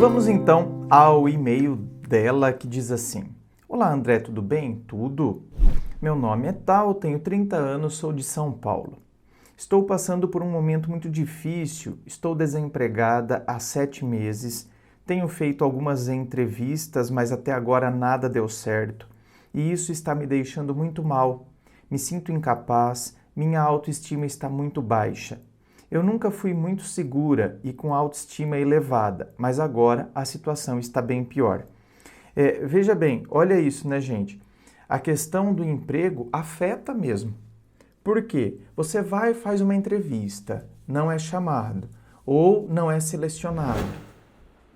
Vamos então ao e-mail dela que diz assim: Olá André, tudo bem? Tudo? Meu nome é tal, tenho 30 anos, sou de São Paulo. Estou passando por um momento muito difícil, estou desempregada há 7 meses, tenho feito algumas entrevistas, mas até agora nada deu certo. E isso está me deixando muito mal. Me sinto incapaz, minha autoestima está muito baixa. Eu nunca fui muito segura e com autoestima elevada, mas agora a situação está bem pior. Veja bem, olha isso, né, gente? A questão do emprego afeta mesmo. Por quê? Você vai e faz uma entrevista, não é chamado ou não é selecionado,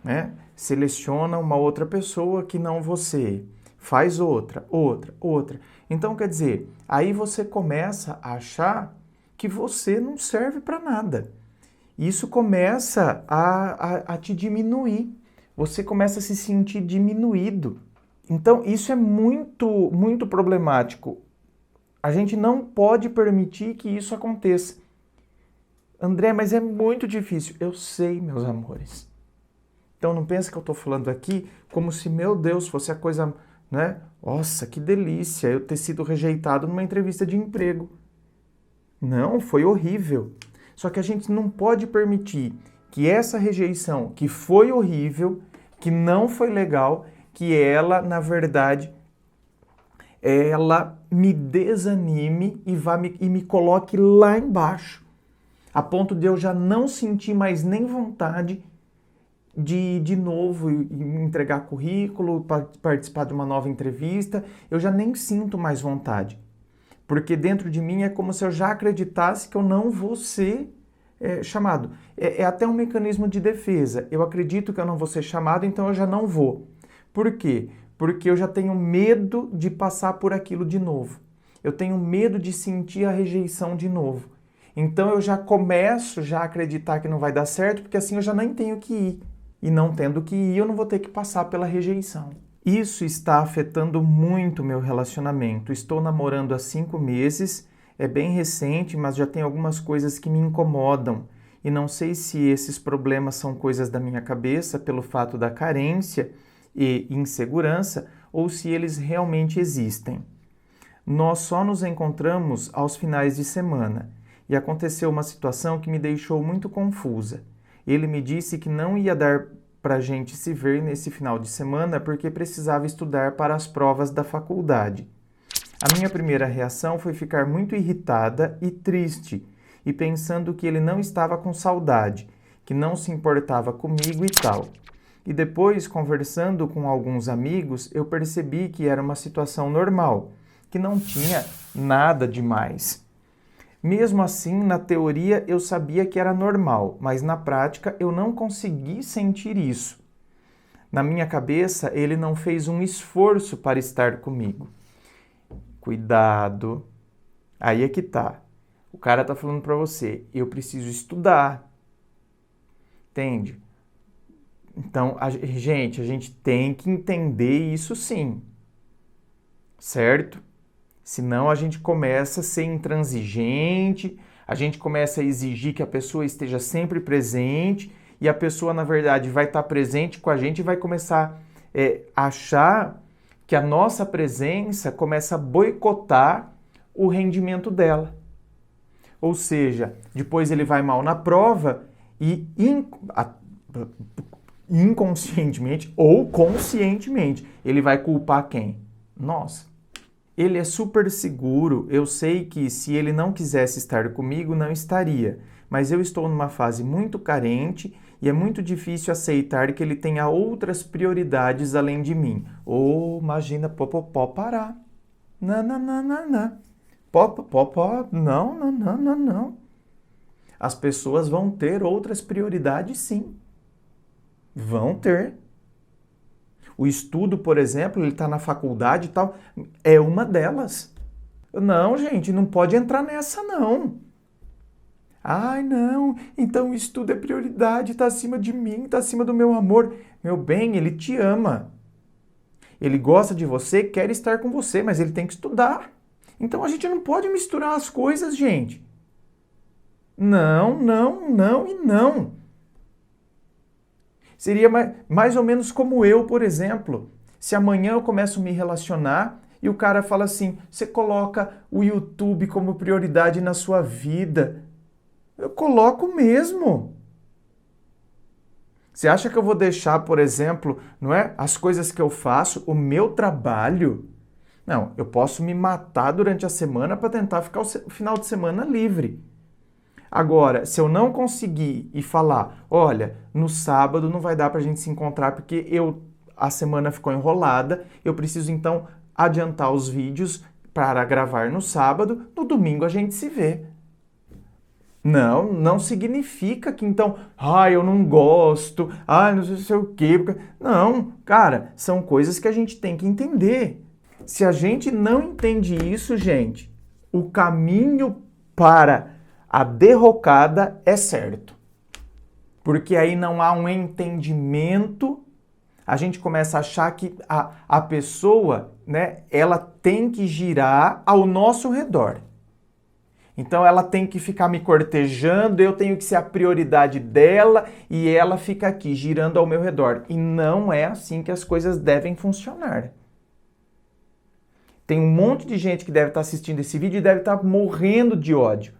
né? Seleciona uma outra pessoa que não você, faz outra. Então, quer dizer, aí você começa a achar que você não serve para nada. Isso começa a te diminuir. Você começa a se sentir diminuído. Então, isso é muito, muito problemático. A gente não pode permitir que isso aconteça. André, mas é muito difícil. Eu sei, meus amores. Então, não pensa que eu estou falando aqui como se, meu Deus, fosse a coisa, né? Nossa, que delícia eu ter sido rejeitado numa entrevista de emprego. Não, foi horrível. Só que a gente não pode permitir que essa rejeição, que foi horrível, que não foi legal, que ela, na verdade, ela me desanime e me coloque lá embaixo, a ponto de eu já não sentir mais nem vontade de novo entregar currículo, participar de uma nova entrevista, eu já nem sinto mais vontade. Porque dentro de mim é como se eu já acreditasse que eu não vou ser chamado. É até um mecanismo de defesa. Eu acredito que eu não vou ser chamado, então eu já não vou. Por quê? Porque eu já tenho medo de passar por aquilo de novo. Eu tenho medo de sentir a rejeição de novo. Então eu já começo a acreditar que não vai dar certo, porque assim eu já nem tenho que ir. E não tendo que ir, eu não vou ter que passar pela rejeição. Isso está afetando muito o meu relacionamento. Estou namorando há 5 meses, é bem recente, mas já tem algumas coisas que me incomodam. E não sei se esses problemas são coisas da minha cabeça, pelo fato da carência e insegurança, ou se eles realmente existem. Nós só nos encontramos aos finais de semana, e aconteceu uma situação que me deixou muito confusa. Ele me disse que não ia dar para a gente se ver nesse final de semana porque precisava estudar para as provas da faculdade. A minha primeira reação foi ficar muito irritada e triste, e pensando que ele não estava com saudade, que não se importava comigo e tal. E depois, conversando com alguns amigos, eu percebi que era uma situação normal, que não tinha nada demais. Mesmo assim, na teoria eu sabia que era normal, mas na prática eu não consegui sentir isso. Na minha cabeça, ele não fez um esforço para estar comigo. Cuidado. Aí é que tá. O cara tá falando para você, eu preciso estudar. Entende? Então, a gente tem que entender isso sim. Certo? Senão a gente começa a ser intransigente, a gente começa a exigir que a pessoa esteja sempre presente e a pessoa, na verdade, vai estar presente com a gente e vai começar a achar que a nossa presença começa a boicotar o rendimento dela. Ou seja, depois ele vai mal na prova e inconscientemente ou conscientemente ele vai culpar quem? Nós. Ele é super seguro, eu sei que se ele não quisesse estar comigo, não estaria. Mas eu estou numa fase muito carente e é muito difícil aceitar que ele tenha outras prioridades além de mim. Ou imagina, parar. Não. Não. As pessoas vão ter outras prioridades, sim. Vão ter. O estudo, por exemplo, ele está na faculdade e tal, é uma delas. Não, gente, não pode entrar nessa, não. Ai, não, então o estudo é prioridade, está acima de mim, está acima do meu amor. Meu bem, ele te ama. Ele gosta de você, quer estar com você, mas ele tem que estudar. Então a gente não pode misturar as coisas, gente. Não e não. Seria mais ou menos como eu, por exemplo. Se amanhã eu começo a me relacionar e o cara fala assim, você coloca o YouTube como prioridade na sua vida. Eu coloco mesmo. Você acha que eu vou deixar, por exemplo, não é, as coisas que eu faço, o meu trabalho? Não, eu posso me matar durante a semana para tentar ficar o final de semana livre. Agora, se eu não conseguir e falar, olha, no sábado não vai dar para a gente se encontrar porque a semana ficou enrolada, eu preciso então adiantar os vídeos para gravar no sábado, no domingo a gente se vê. Não significa que então, eu não gosto, não sei o quê. Não, cara, são coisas que a gente tem que entender. Se a gente não entende isso, gente, o caminho para a derrocada é certo. Porque aí não há um entendimento, a gente começa a achar que a pessoa, né, ela tem que girar ao nosso redor. Então ela tem que ficar me cortejando, eu tenho que ser a prioridade dela e ela fica aqui girando ao meu redor. E não é assim que as coisas devem funcionar. Tem um monte de gente que deve estar assistindo esse vídeo e deve estar morrendo de ódio.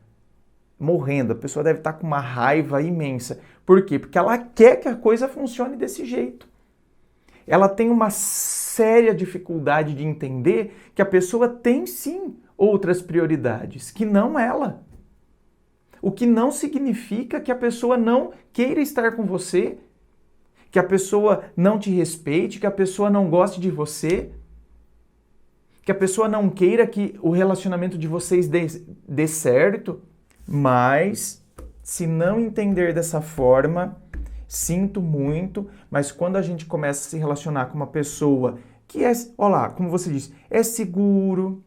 Morrendo, a pessoa deve estar com uma raiva imensa. Por quê? Porque ela quer que a coisa funcione desse jeito. Ela tem uma séria dificuldade de entender que a pessoa tem sim outras prioridades, que não ela. O que não significa que a pessoa não queira estar com você, que a pessoa não te respeite, que a pessoa não goste de você, que a pessoa não queira que o relacionamento de vocês dê certo. Mas, se não entender dessa forma, sinto muito, mas quando a gente começa a se relacionar com uma pessoa que como você disse, é seguro,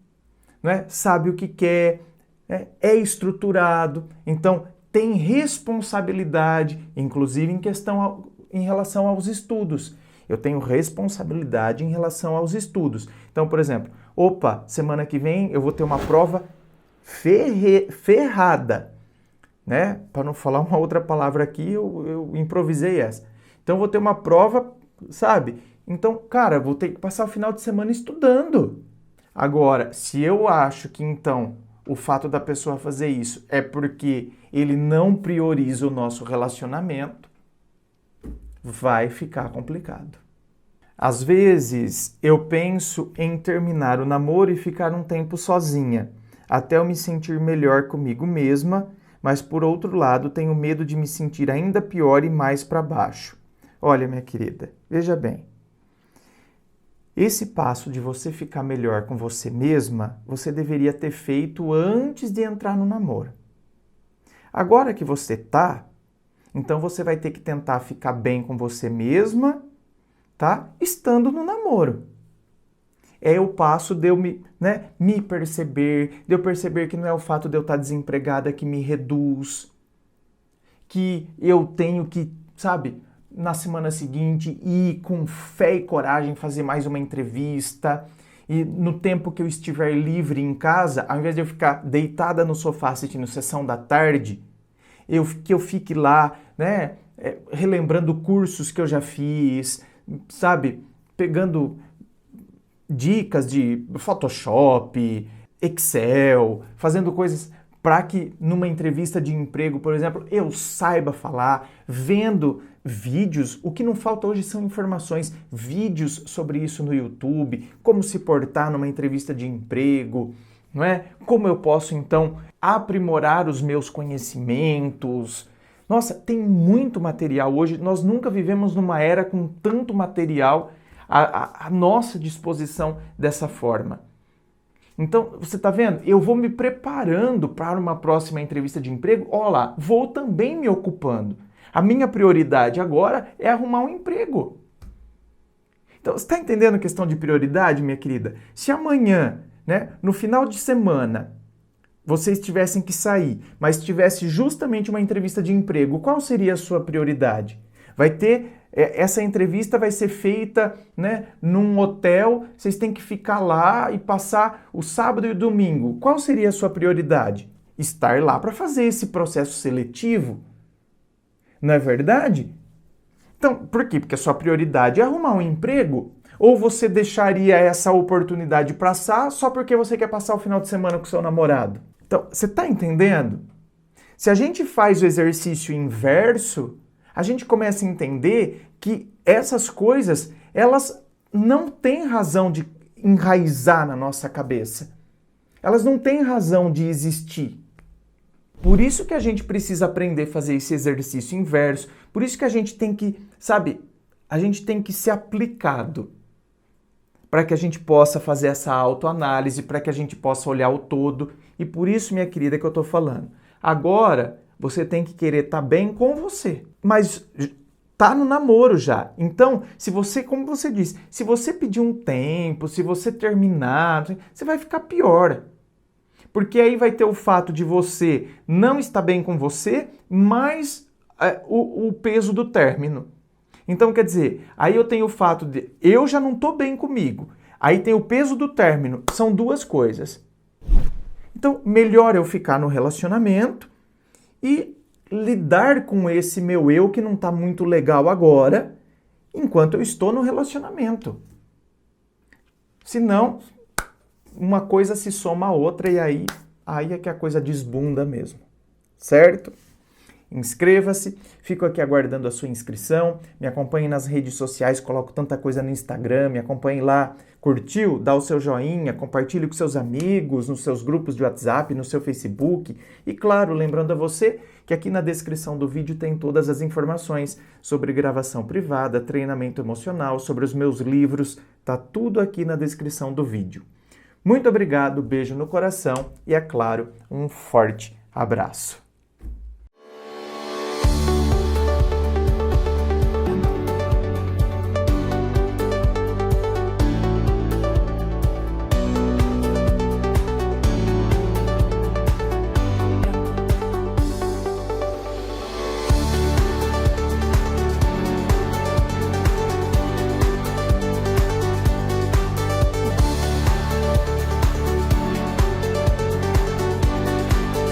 né? Sabe o que quer, é estruturado, então tem responsabilidade, inclusive em relação aos estudos. Eu tenho responsabilidade em relação aos estudos. Então, por exemplo, semana que vem eu vou ter uma prova ferrada, né? Para não falar uma outra palavra aqui, eu improvisei essa. Então, vou ter uma prova, sabe? Então, cara, vou ter que passar o final de semana estudando. Agora, se eu acho que então o fato da pessoa fazer isso é porque ele não prioriza o nosso relacionamento, vai ficar complicado. Às vezes, eu penso em terminar o namoro e ficar um tempo sozinha, até eu me sentir melhor comigo mesma, mas por outro lado, tenho medo de me sentir ainda pior e mais para baixo. Olha, minha querida, veja bem. Esse passo de você ficar melhor com você mesma, você deveria ter feito antes de entrar no namoro. Agora que você tá, então você vai ter que tentar ficar bem com você mesma, tá? Estando no namoro. É o passo de eu me perceber, de eu perceber que não é o fato de eu estar desempregada que me reduz, que eu tenho que, sabe, na semana seguinte ir com fé e coragem fazer mais uma entrevista e no tempo que eu estiver livre em casa, ao invés de eu ficar deitada no sofá assistindo sessão da tarde, que eu fique lá, né, relembrando cursos que eu já fiz, sabe, pegando dicas de Photoshop, Excel, fazendo coisas para que numa entrevista de emprego, por exemplo, eu saiba falar, vendo vídeos. O que não falta hoje são informações, vídeos sobre isso no YouTube, como se portar numa entrevista de emprego, não é? Como eu posso então aprimorar os meus conhecimentos. Nossa, tem muito material hoje. Nós nunca vivemos numa era com tanto material à nossa disposição dessa forma. Então, você está vendo? Eu vou me preparando para uma próxima entrevista de emprego. Olha lá, vou também me ocupando. A minha prioridade agora é arrumar um emprego. Então, você está entendendo a questão de prioridade, minha querida? Se amanhã, né, no final de semana, vocês tivessem que sair, mas tivesse justamente uma entrevista de emprego, qual seria a sua prioridade? Essa entrevista vai ser feita, né, num hotel, vocês têm que ficar lá e passar o sábado e o domingo. Qual seria a sua prioridade? Estar lá para fazer esse processo seletivo. Não é verdade? Então, por quê? Porque a sua prioridade é arrumar um emprego? Ou você deixaria essa oportunidade passar só porque você quer passar o final de semana com seu namorado? Então, você está entendendo? Se a gente faz o exercício inverso, a gente começa a entender que essas coisas, elas não têm razão de enraizar na nossa cabeça. Elas não têm razão de existir. Por isso que a gente precisa aprender a fazer esse exercício inverso. Por isso que a gente tem que, sabe, a gente tem que ser aplicado para que a gente possa fazer essa autoanálise, para que a gente possa olhar o todo. E por isso, minha querida, que eu estou falando. Agora, você tem que querer estar bem com você. Mas tá no namoro já. Então, se você, como você disse, se você pedir um tempo, se você terminar, você vai ficar pior. Porque aí vai ter o fato de você não estar bem com você, mais o peso do término. Então, quer dizer, aí eu tenho o fato de eu já não estou bem comigo. Aí tem o peso do término. São duas coisas. Então, melhor eu ficar no relacionamento e lidar com esse meu eu que não está muito legal agora, enquanto eu estou no relacionamento. Senão, uma coisa se soma a outra e aí é que a coisa desbunda mesmo. Certo? Inscreva-se, fico aqui aguardando a sua inscrição, me acompanhe nas redes sociais, coloco tanta coisa no Instagram, me acompanhe lá, curtiu? Dá o seu joinha, compartilhe com seus amigos, nos seus grupos de WhatsApp, no seu Facebook e claro, lembrando a você que aqui na descrição do vídeo tem todas as informações sobre gravação privada, treinamento emocional, sobre os meus livros, tá tudo aqui na descrição do vídeo. Muito obrigado, beijo no coração e, é claro, um forte abraço.